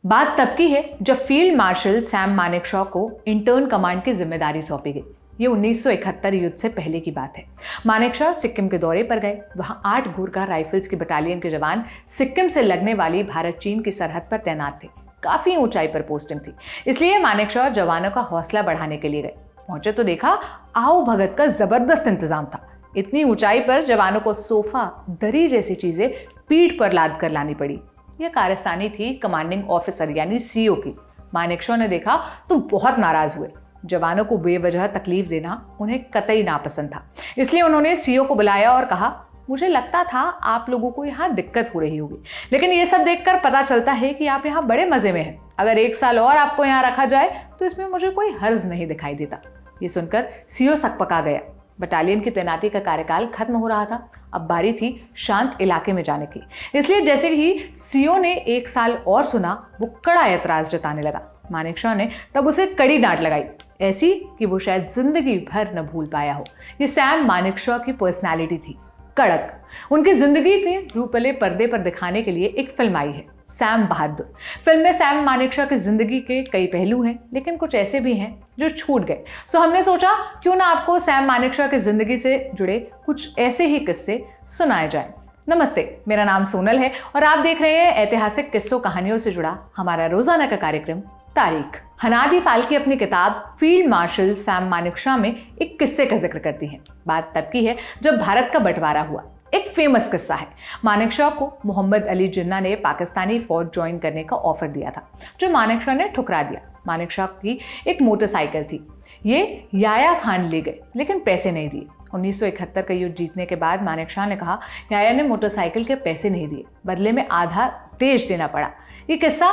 बात तब की है जब फील्ड मार्शल सैम मानेकशॉ को इंटर्न कमांड की जिम्मेदारी सौंपी गई। ये 1971 युद्ध से पहले की बात है। मानेकशॉ सिक्किम के दौरे पर गए। वहां 8 गूर्खा राइफल्स की बटालियन के जवान सिक्किम से लगने वाली भारत चीन की सरहद पर तैनात थे। काफी ऊंचाई पर पोस्टिंग थी, इसलिए मानेकशॉ जवानों का हौसला बढ़ाने के लिए गए। पहुंचे तो देखा आओ भगत का जबरदस्त इंतजाम था। इतनी ऊंचाई पर जवानों को सोफा, दरी जैसी चीजें पीठ पर लाद कर लानी पड़ी। यह कारस्तानी थी कमांडिंग ऑफिसर यानी सीओ की। मानेकशॉ ने देखा तो बहुत नाराज हुए। जवानों को बेवजह तकलीफ देना उन्हें कतई नापसंद था, इसलिए उन्होंने सीओ को बुलाया और कहा, मुझे लगता था आप लोगों को यहाँ दिक्कत हो रही होगी, लेकिन ये सब देखकर पता चलता है कि आप यहाँ बड़े मजे में हैं। अगर 1 साल और आपको यहाँ रखा जाए तो इसमें मुझे कोई हर्ज नहीं दिखाई देता। ये सुनकर सीओ सकपका गया। बटालियन की तैनाती का कार्यकाल खत्म हो रहा था। अब बारी थी शांत इलाके में जाने की, इसलिए जैसे ही सीओ ने 1 साल और सुना, वो कड़ा ऐतराज जताने लगा। मानेकशॉ ने तब उसे कड़ी डांट लगाई, ऐसी कि वो शायद जिंदगी भर न भूल पाया हो। ये सैम मानेकशॉ की पर्सनालिटी थी, कड़क। उनकी जिंदगी के रूपले पर्दे पर दिखाने के लिए एक फिल्म आई है, सैम बहादुर। फिल्म में सैम मानेकशॉ की जिंदगी के कई पहलू हैं, लेकिन कुछ ऐसे भी हैं जो छूट गए। सो हमने सोचा क्यों ना आपको सैम मानेकशॉ की जिंदगी से जुड़े कुछ ऐसे ही किस्से सुनाए जाएं। नमस्ते, मेरा नाम सोनल है और आप देख रहे हैं ऐतिहासिक किस्सों कहानियों से जुड़ा हमारा रोजाना का कार्यक्रम तारीख। हनादी फाल्के अपनी किताब फील्ड मार्शल सैम मानेकशॉ में एक किस्से का जिक्र करती हैं। बात तब की है जब भारत का बंटवारा हुआ। एक फेमस किस्सा है। मानेकशॉ को मोहम्मद अली जिन्ना ने पाकिस्तानी फौज ज्वाइन करने का ऑफर दिया था, जो मानेकशॉ ने ठुकरा दिया। मानेकशॉ की एक मोटरसाइकिल थी, ये याया खान ले गए, लेकिन पैसे नहीं दिए। 1971 का युद्ध जीतने के बाद मानेकशॉ ने कहा, याया ने मोटरसाइकिल के पैसे नहीं दिए, बदले में आधा तेज देना पड़ा। ये किस्सा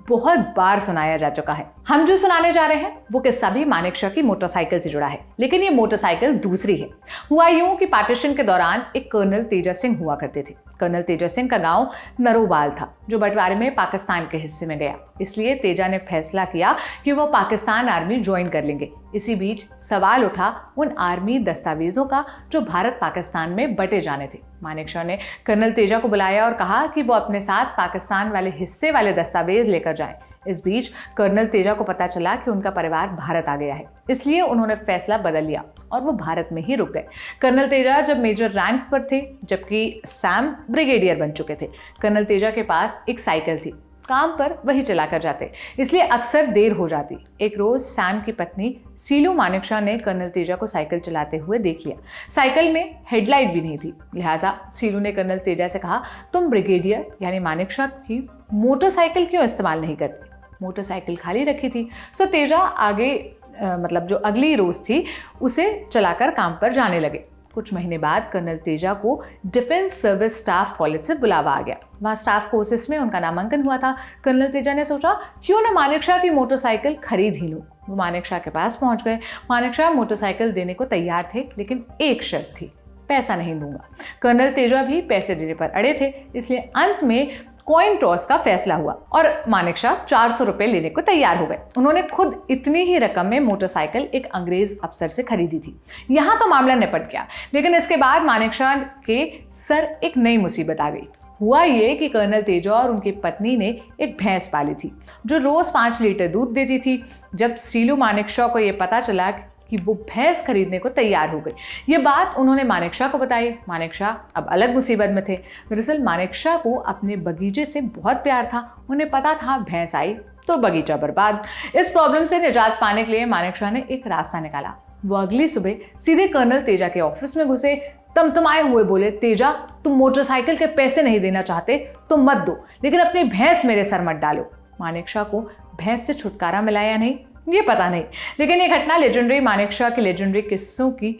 बहुत बार सुनाया जा चुका है। हम जो सुनाने जा रहे हैं वो किस्सा भी मानेकशॉ की मोटरसाइकिल से जुड़ा है, लेकिन ये मोटरसाइकिल दूसरी है। हुआ यूं कि पार्टीशन के दौरान एक कर्नल तेजा सिंह हुआ करते थे। कर्नल तेजा सिंह का गांव नरोबाल था, जो बंटवारे में पाकिस्तान के हिस्से में गया। इसलिए तेजा ने फैसला किया कि वो पाकिस्तान आर्मी ज्वाइन कर लेंगे। इसी बीच सवाल उठा उन आर्मी दस्तावेजों का जो भारत पाकिस्तान में बंटे जाने थे। मानेकशॉ ने कर्नल तेजा को बुलाया और कहा कि वो अपने साथ पाकिस्तान वाले हिस्से वाले दस्तावेज लेकर जाएं। इस बीच कर्नल तेजा को पता चला कि उनका परिवार भारत आ गया है, इसलिए उन्होंने फैसला बदल लिया और वो भारत में ही रुक गए। कर्नल तेजा जब मेजर रैंक पर थे, जबकि सैम ब्रिगेडियर बन चुके थे। कर्नल तेजा के पास एक साइकिल थी, काम पर वही चलाकर जाते, इसलिए अक्सर देर हो जाती। एक रोज सैम की पत्नी सीलू मानेकशॉ ने कर्नल तेजा को साइकिल चलाते हुए देख लिया। साइकिल में हेडलाइट भी नहीं थी, लिहाजा सीलू ने कर्नल तेजा से कहा, तुम ब्रिगेडियर यानी मानेकशॉ की मोटरसाइकिल क्यों इस्तेमाल नहीं करते? मोटरसाइकिल खाली रखी थी। सो तेजा आगे मतलब जो अगली रोज थी उसे चलाकर काम पर जाने लगे। कुछ महीने बाद कर्नल तेजा को डिफेंस सर्विस स्टाफ कॉलेज से बुलावा आ गया। वहाँ स्टाफ कोर्सेस में उनका नामांकन हुआ था। कर्नल तेजा ने सोचा क्यों ना मानेकशॉ की मोटरसाइकिल खरीद ही लूँ। वो मानेकशॉ के पास पहुँच गए। मानेकशॉ मोटरसाइकिल देने को तैयार थे, लेकिन एक शर्त थी, पैसा नहीं दूंगा। कर्नल तेजा भी पैसे देने पर अड़े थे, इसलिए अंत में कॉइन टॉस का फैसला हुआ और मानेकशॉ 400 रुपए लेने को तैयार हो गए। उन्होंने खुद इतनी ही रकम में मोटरसाइकिल एक अंग्रेज अफसर से खरीदी थी। यहाँ तो मामला निपट गया, लेकिन इसके बाद मानेकशॉ के सर एक नई मुसीबत आ गई। हुआ ये कि कर्नल तेजा और उनकी पत्नी ने एक भैंस पाली थी, जो रोज 5 लीटर दूध देती थी। जब सीलू मानेकशॉ को ये पता चला कि वो भैंस खरीदने को तैयार हो गई, ये बात उन्होंने मानेकशॉ को बताई। मानेकशॉ अब अलग मुसीबत में थे। दरअसल मानेकशॉ को अपने बगीचे से बहुत प्यार था। उन्हें पता था भैंस आई तो बगीचा बर्बाद। इस प्रॉब्लम से निजात पाने के लिए मानेकशॉ ने एक रास्ता निकाला। वो अगली सुबह सीधे कर्नल तेजा के ऑफिस में घुसे, तमतमाए हुए बोले, तेजा तुम मोटरसाइकिल के पैसे नहीं देना चाहते तो मत दो, लेकिन अपनी भैंस मेरे सर मत डालो। मानेकशॉ को भैंस से छुटकारा मिला या नहीं ये पता नहीं, लेकिन ये घटना लेजेंडरी मानेकशॉ के लेजेंडरी किस्सों की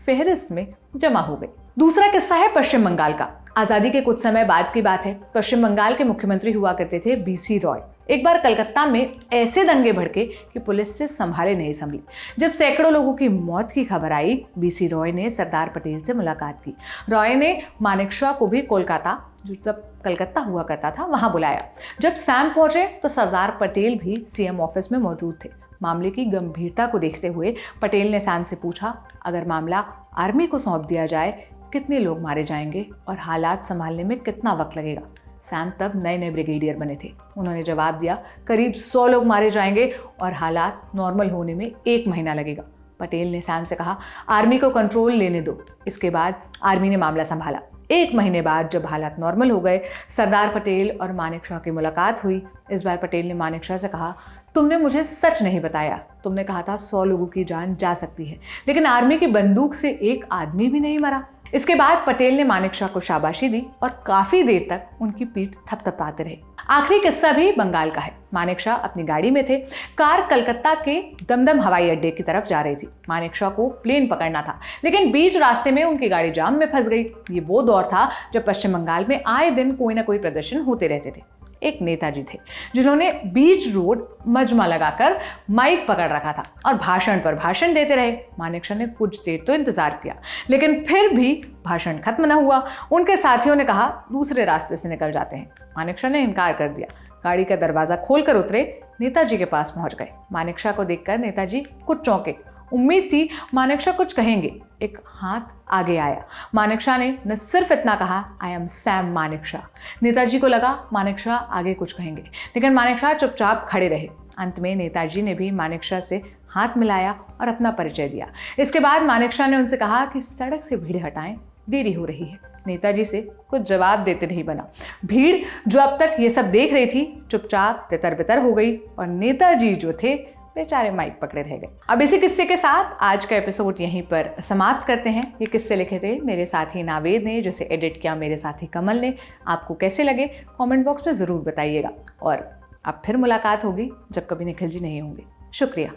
फहरिस्त में जमा हो गई। दूसरा किस्सा है पश्चिम बंगाल का। आजादी के कुछ समय बाद की बात है। पश्चिम बंगाल के मुख्यमंत्री हुआ करते थे बीसी रॉय। एक बार कलकत्ता में ऐसे दंगे भड़के कि पुलिस से संभाले नहीं संभली। जब सैकड़ों लोगों की मौत की खबर आई, बीसी रॉय ने सरदार पटेल से मुलाकात की। रॉय ने मानेकशॉ को भी कोलकाता, जो तब कलकत्ता हुआ करता था, वहां बुलाया। जब सैम पहुंचे तो सरदार पटेल भी सीएम ऑफिस में मौजूद थे। मामले की गंभीरता को देखते हुए पटेल ने सैम से पूछा, अगर मामला आर्मी को सौंप दिया जाए कितने लोग मारे जाएंगे और हालात संभालने में कितना वक्त लगेगा? सैम तब नए नए ब्रिगेडियर बने थे। उन्होंने जवाब दिया, करीब 100 लोग मारे जाएंगे और हालात नॉर्मल होने में 1 महीना लगेगा। पटेल ने सैम से कहा, आर्मी को कंट्रोल लेने दो। इसके बाद आर्मी ने मामला संभाला। 1 महीने बाद जब हालात नॉर्मल हो गए, सरदार पटेल और मानेकशॉ की मुलाकात हुई। इस बार पटेल ने मानेकशॉ से कहा, तुमने मुझे सच नहीं बताया। तुमने कहा था 100 लोगों की जान जा सकती है, लेकिन आर्मी की बंदूक से 1 आदमी भी नहीं मरा। इसके बाद पटेल ने मानेकशॉ को शाबाशी दी और काफी देर तक उनकी पीठ थपथपाते रहे। आखिरी किस्सा भी बंगाल का है। मानेकशॉ अपनी गाड़ी में थे। कार कलकत्ता के दमदम हवाई अड्डे की तरफ जा रही थी। मानेकशॉ को प्लेन पकड़ना था, लेकिन बीच रास्ते में उनकी गाड़ी जाम में फंस गई। ये वो दौर था जब पश्चिम बंगाल में आए दिन कोई ना कोई प्रदर्शन होते रहते थे। एक नेताजी थे जिन्होंने बीच रोड मजमा लगाकर माइक पकड़ रखा था और भाषण पर भाषण देते रहे। मानेकशॉ ने कुछ देर तो इंतजार किया, लेकिन फिर भी भाषण खत्म न हुआ। उनके साथियों ने कहा, दूसरे रास्ते से निकल जाते हैं। मानेकशॉ ने इनकार कर दिया। गाड़ी का दरवाजा खोलकर उतरे, नेताजी के पास पहुंच गए। मानेकशॉ को देखकर नेताजी कुछ चौंके। उम्मीद थी मानेकशॉ कुछ कहेंगे। एक हाथ आगे आया। मानेकशॉ ने न सिर्फ इतना कहा, I am Sam Manekshaw. Netaji को लगा मानेकशॉ आगे कुछ कहेंगे, लेकिन मानेकशॉ चुपचाप खड़े रहे। अंत में नेताजी ने भी मानेकशॉ से हाथ मिलाया और अपना परिचय दिया। इसके बाद मानेकशॉ ने उनसे कहा कि सड़क से भीड़ हटाएं, देरी हो रही है। नेताजी से कुछ जवाब देते नहीं बना। भीड़ जो अब तक ये सब देख रही थी, चुपचाप तितर बितर हो गई और नेताजी जो थे बेचारे माइक पकड़े रह गए। अब इसी किस्से के साथ आज का एपिसोड यहीं पर समाप्त करते हैं। ये किस्से लिखे थे मेरे साथी नावेद ने, जिसे एडिट किया मेरे साथी कमल ने। आपको कैसे लगे कमेंट बॉक्स में ज़रूर बताइएगा। और अब फिर मुलाकात होगी जब कभी निखिल जी नहीं होंगे। शुक्रिया।